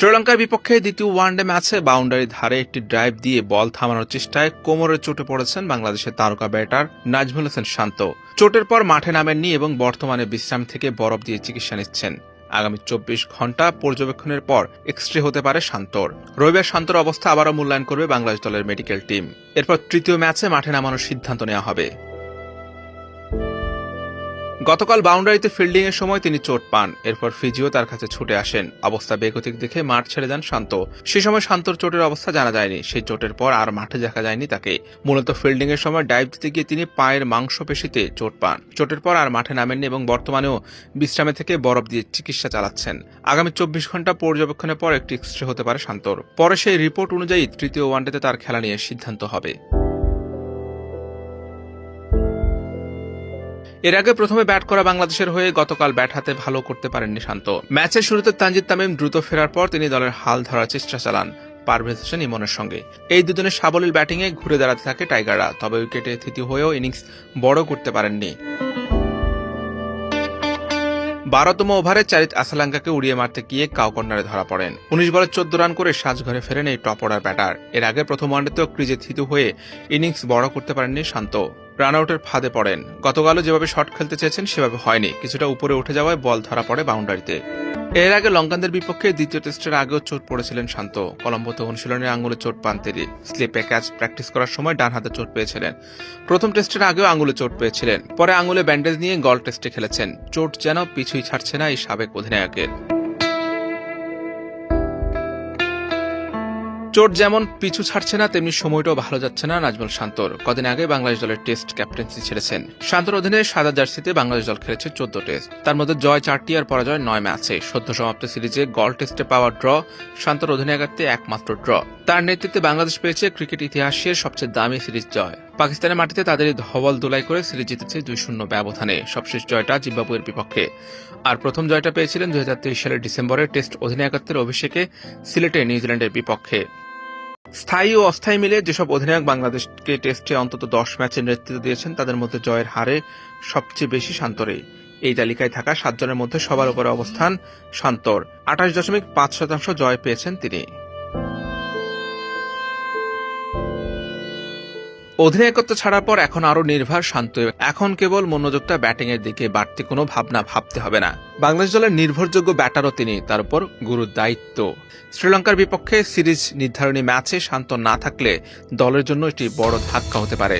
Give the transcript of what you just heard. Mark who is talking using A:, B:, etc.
A: শ্রীলঙ্কার বিপক্ষে দ্বিতীয় ওয়ানডে ম্যাচে বাউন্ডারির ধারে একটি ড্রাইভ দিয়ে বল থামানোর চেষ্টায় কোমরে চোটে পড়েছেন বাংলাদেশের তারকা ব্যাটার নাজমুল হোসেন শান্ত। চোটের পর মাঠে নামেননি এবং বর্তমানে বিশ্রাম থেকে বরফ দিয়ে চিকিৎসা নিচ্ছেন। আগামী 24 ঘণ্টা পর্যবেক্ষণের পর এক্স-রে হতে পারে শান্তর। রবিবার শান্তর অবস্থা আবারও মূল্যায়ন করবে বাংলাদেশ দলের মেডিকেল টিম। এরপর তৃতীয় ম্যাচে মাঠে নামানোর সিদ্ধান্ত নেওয়া হবে। গতকাল বাউন্ডারিতে ফিল্ডিং এর সময় তিনি চোট পান। এরপর ফিজিও তার কাছে ছুটে আসেন। অবস্থা বেগতিক দেখে মাঠ ছেড়ে দেন শান্ত। সে সময় শান্তর চোটের অবস্থা জানা যায়নি। সেই চোটের পর আর মাঠে দেখা যায়নি তাকে। মূলত ফিল্ডিং এর সময় ডাইভ দিতে গিয়ে তিনি পায়ের মাংসপেশিতে চোট পান। চোটের পর আর মাঠে নামেননি এবং বর্তমানেও বিশ্রামে থেকে বরফ দিয়ে চিকিৎসা চালাচ্ছেন। আগামী 24 ঘণ্টা পর্যবেক্ষণের পর একটি এক্স-রে হতে পারে শান্তর। পরে সেই রিপোর্ট অনুযায়ী তৃতীয় ওয়ানডেতে তার খেলা নিয়ে সিদ্ধান্ত হবে। এর আগে প্রথমে ব্যাট করা বাংলাদেশের হয়ে গতকাল ব্যাট হাতে ভালো করতে পারেননি শান্ত। ম্যাচের শুরুতে তানজিদ তামিম দ্রুত ফেরার পর তিনি দলের হাল ধরার চেষ্টা চালান পারভেজ হোসেন ইমনের সঙ্গে। এই দুজনের সাবলীল ব্যাটিংয়ে ঘুরে দাঁড়াতে থাকে টাইগাররা, তবে উইকেটে থিতি হয়েও ইনিংস বড় করতে পারেননি। 12তম ওভারে চারিত আসালাঙ্কাকে উড়িয়ে মারতে গিয়ে কাউ কর্নারে ধরা পড়েন। 19 বলে 14 রান করে সাজঘরে ফেরেন এই টপ অর্ডার ব্যাটার। এর আগে প্রথম ওয়ানডেতেও ক্রিজে থিতু হয়ে ইনিংস বড় করতে পারেননি শান্ত। রান আউটের ফাঁদে পড়েন। গতকালও যেভাবে শট খেলতে চেয়েছেন সেভাবে হয়নি। কিছুটা উপরে উঠে যাওয়ায় বল ধরা পড়ে বাউন্ডারিতে। এর আগে লঙ্কানদের বিপক্ষে দ্বিতীয় টেস্টের আগেও চোট পড়েছিলেন শান্ত। কলম্বোতে অনুশীলনে আঙুলে চোট পান তিনি। স্লিপে ক্যাচ প্র্যাকটিস করার সময় ডান হাতে চোট পেয়েছিলেন। প্রথম টেস্টের আগেও আঙুলে চোট পেয়েছিলেন। পরে আঙুলে ব্যান্ডেজ নিয়ে গল্ফ টেস্টে খেলেছেন। চোট যেন পিছুই ছাড়ছে না এই সাবেক অধিনায়কের। চোট যেমন পিছু ছাড়ছে না, তেমনি সময়টাও ভালো যাচ্ছে না নাজমুল শান্তর। কদিন আগে বাংলাদেশ দলের টেস্ট ক্যাপ্টেন্সি ছেড়েছেন। শান্তর অধীনে সাদা জার্সিতে বাংলাদেশ দল খেলেছে 14 টেস্ট। তার মধ্যে জয় 4টি আর পরাজয় 9 ম্যাচে। সদ্য সমাপ্ত সিরিজে গল টেস্টে পাওয়া ড্র শান্তর অধিনায়কত্বে একমাত্র ড্র। তার নেতৃত্বে বাংলাদেশ পেয়েছে ক্রিকেট ইতিহাসের সবচেয়ে দামি সিরিজ জয়। পাকিস্তানের মাটিতে তাদেরই ধবল দোলাই করে সিরিজ জিতেছে 2-0 ব্যবধানে। সবশেষ জয়টা জিম্বাবুয়ের বিপক্ষে। আর প্রথম জয়টা পেয়েছিলেন 2023 সালের ডিসেম্বরে টেস্ট অধিনায়কত্বের অভিষেকে সিলেটে নিউজিল্যান্ডের বিপক্ষে। স্থায়ী ও অস্থায়ী মিলে যেসব অধিনায়ক বাংলাদেশকে টেস্টে অন্তত 10 ম্যাচের নেতৃত্ব দিয়েছেন, তাদের মধ্যে জয়ের হারে সবচেয়ে বেশি শান্তরই। এই তালিকায় থাকা 7 জনের মধ্যে সবার উপরে অবস্থান শান্তর। 28.5% জয় পেয়েছেন তিনি। অধিনায়কত্ব ছাড়ার পর এখন আরও নির্ভর শান্ত। এখন কেবল মনোযোগটা ব্যাটিং এর দিকে, বাড়তি কোনো ভাবনা ভাবতে হবে না। বাংলাদেশ দলের নির্ভরযোগ্য ব্যাটারও তিনি, তার উপর গুরুর দায়িত্ব। শ্রীলঙ্কার বিপক্ষে সিরিজ নির্ধারণী ম্যাচে শান্ত না থাকলে দলের জন্য এটি বড় ধাক্কা হতে পারে।